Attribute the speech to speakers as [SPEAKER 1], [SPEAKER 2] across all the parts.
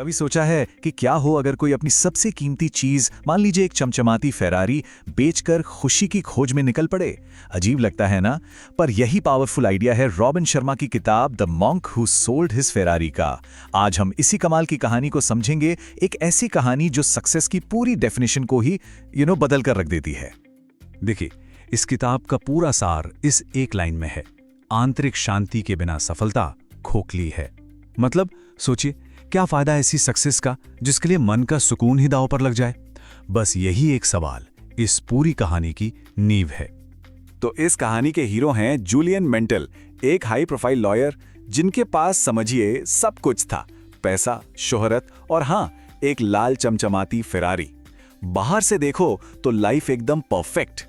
[SPEAKER 1] कभी सोचा है कि क्या हो अगर कोई अपनी सबसे कीमती चीज, मान लीजिए एक चमचमाती फेरारी, बेचकर खुशी की खोज में निकल पड़े? अजीब लगता है ना? पर यही पावरफुल आइडिया है रॉबिन शर्मा की किताब the monk who sold his Ferrari का। आज हम इसी कमाल की कहानी को समझेंगे, एक ऐसी कहानी जो सक्सेस की पूरी डेफिनेशन को ही बदल कर रख देती है।
[SPEAKER 2] देखिए, इस किताब का पूरा सार इस एक लाइन में है। आंतरिक शांति के बिना सफलता खोखली है। मतलब सोचिए, क्या फायदा ऐसी सक्सेस का जिसके लिए मन का सुकून ही दांव पर लग जाए? बस यही एक सवाल इस पूरी कहानी की नींव है।
[SPEAKER 1] तो इस कहानी के हीरो हैं जूलियन मेंटल, एक हाई प्रोफाइल लॉयर जिनके पास समझिए सब कुछ था, पैसा, शोहरत और हाँ, एक लाल चमचमाती फेरारी। बाहर से देखो तो लाइफ एकदम परफेक्ट,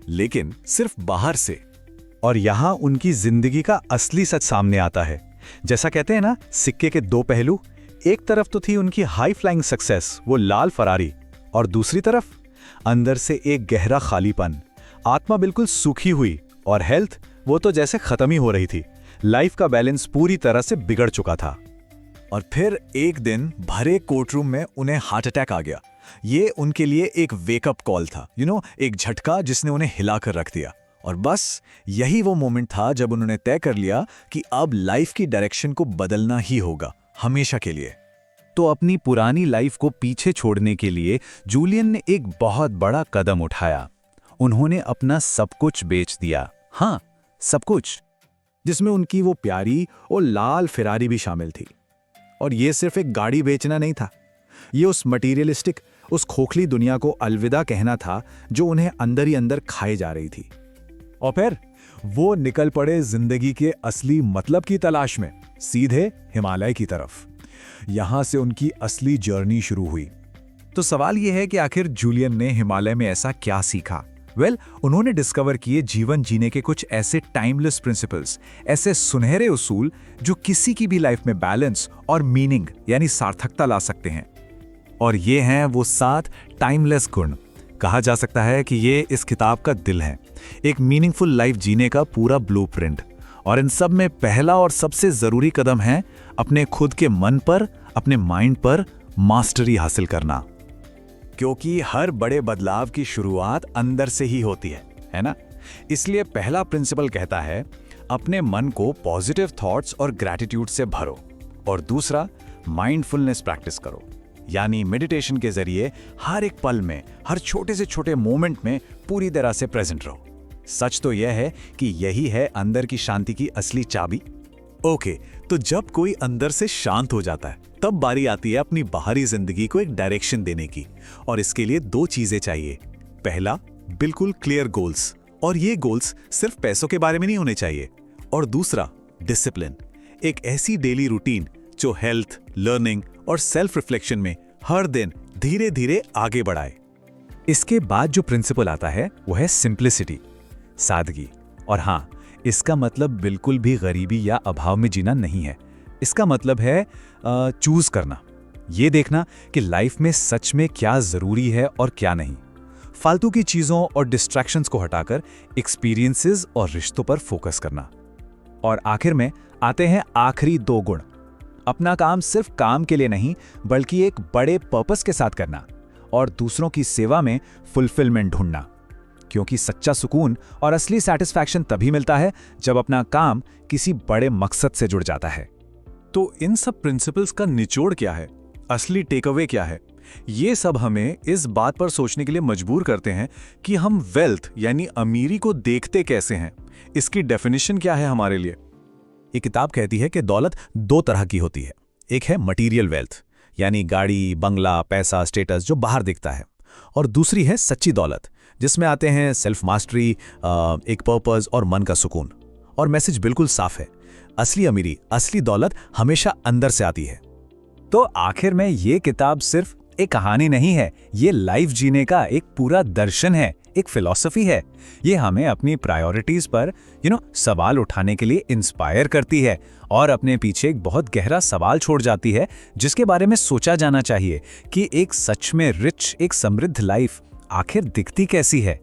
[SPEAKER 1] लेकिन सिर्फ बाहर से।
[SPEAKER 2] और यहां उनकी जिंदगी का असली सच सामने आता है। जैसा कहते हैं ना, सिक्के के दो पहलू। एक तरफ तो थी उनकी हाई फ्लाइंग सक्सेस, वो लाल फरारी, और दूसरी तरफ अंदर से एक गहरा खालीपन। आत्मा बिल्कुल सूखी हुई और हेल्थ वो तो जैसे खत्म ही हो रही थी। लाइफ का बैलेंस पूरी तरह से बिगड़ चुका था।
[SPEAKER 1] और फिर एक दिन भरे कोर्टरूम में उन्हें हार्ट अटैक आ गया। ये उनके लिए एक वेकअप कॉल था, एक झटका जिसने उन्हें हिलाकर रख दिया। और बस यही वो मोमेंट था जब उन्होंने तय कर लिया कि अब लाइफ की डायरेक्शन को बदलना ही होगा, हमेशा के लिए।
[SPEAKER 2] तो अपनी पुरानी लाइफ को पीछे छोड़ने के लिए जूलियन ने एक बहुत बड़ा कदम उठाया। उन्होंने अपना सब कुछ बेच दिया। हाँ, सब कुछ,
[SPEAKER 1] जिसमें उनकी वो प्यारी और लाल फेरारी भी शामिल थी। और ये सिर्फ एक गाड़ी बेचना नहीं था, ये उस मटीरियलिस्टिक, उस खोखली दुनिया को अलविदा कहना था जो उन्हें अंदर ही अंदर खाए जा रही थी। और फिर वो निकल पड़े जिंदगी के असली मतलब की तलाश में, सीधे हिमालय की तरफ। यहां से उनकी असली जर्नी शुरू हुई। तो सवाल यह है कि आखिर जूलियन ने हिमालय में ऐसा क्या सीखा? उन्होंने डिस्कवर किए जीवन जीने के कुछ ऐसे टाइमलेस प्रिंसिपल्स, ऐसे सुनहरे उसूल जो किसी की भी लाइफ में बैलेंस और मीनिंग यानी सार्थकता ला सकते हैं। और ये हैं वो 7 टाइमलेस गुण। कहा जा सकता है कि ये इस किताब का दिल है, एक मीनिंगफुल लाइफ जीने का पूरा ब्लूप्रिंट। और इन सब में पहला और सबसे जरूरी कदम है अपने खुद के मन पर, अपने माइंड पर मास्टरी हासिल करना। क्योंकि हर बड़े बदलाव की शुरुआत अंदर से ही होती है ना? इसलिए पहला प्रिंसिपल कहता है, अपने मन को पॉजिटिव थॉट्स और ग्रैटिट्यूड से भरो। और दूसरा, माइंडफुलनेस प्रैक्टिस करो, यानी मेडिटेशन के जरिए हर एक पल में, हर छोटे से छोटे मोमेंट में पूरी तरह से प्रेजेंट रहो। सच तो यह है कि यही है अंदर की शांति की असली चाबी। ओके, तो जब कोई अंदर से शांत हो जाता है, तब बारी आती है अपनी बाहरी जिंदगी को एक डायरेक्शन देने की। और इसके लिए 2 चीजें चाहिए। पहला, बिल्कुल क्लियर गोल्स, और ये गोल्स सिर्फ पैसों के बारे में नहीं होने चाहिए। और दूसरा, डिसिप्लिन, एक ऐसी डेली रूटीन जो हेल्थ, लर्निंग और सेल्फ रिफ्लेक्शन में हर दिन धीरे धीरे आगे बढ़ाए। इसके बाद जो प्रिंसिपल आता है वो है सिंप्लिसिटी, सादगी। और हाँ, इसका मतलब बिल्कुल भी गरीबी या अभाव में जीना नहीं है। इसका मतलब है चूज करना, ये देखना कि लाइफ में सच में क्या जरूरी है और क्या नहीं। फालतू की चीजों और डिस्ट्रैक्शंस को हटाकर एक्सपीरियंसेस और रिश्तों पर फोकस करना। और आखिर में आते हैं आखिरी 2 गुण। अपना काम सिर्फ काम के लिए नहीं, बल्कि एक बड़े पर्पस के साथ करना। और दूसरों की सेवा में फुलफिलमेंट ढूंढना। क्योंकि सच्चा सुकून और असली सैटिस्फैक्शन तभी मिलता है जब अपना काम किसी बड़े मकसद से जुड़ जाता है। तो इन सब प्रिंसिपल्स का निचोड़ क्या है? असली टेकअवे क्या है? ये सब हमें इस बात पर सोचने के लिए मजबूर करते हैं कि हम वेल्थ यानी अमीरी को देखते कैसे हैं, इसकी डेफिनेशन क्या है हमारे लिए। ये किताब कहती है कि दौलत 2 तरह की होती है। एक है मटीरियल वेल्थ, यानी गाड़ी, बंगला, पैसा, स्टेटस जो बाहर दिखता है। और दूसरी है सच्ची दौलत, जिसमें आते हैं सेल्फ मास्टरी, एक पर्पस और मन का सुकून। और मैसेज बिल्कुल साफ है, असली अमीरी, असली दौलत हमेशा अंदर से आती है। तो आखिर में ये किताब सिर्फ एक कहानी नहीं है, ये लाइफ जीने का एक पूरा दर्शन है, एक फिलॉसफी है। ये हमें अपनी प्रायोरिटीज पर सवाल उठाने के लिए इंस्पायर करती है और अपने पीछे एक बहुत गहरा सवाल छोड़ जाती है, जिसके बारे में सोचा जाना चाहिए कि एक सच में रिच, एक समृद्ध लाइफ आखिर दिखती कैसी है।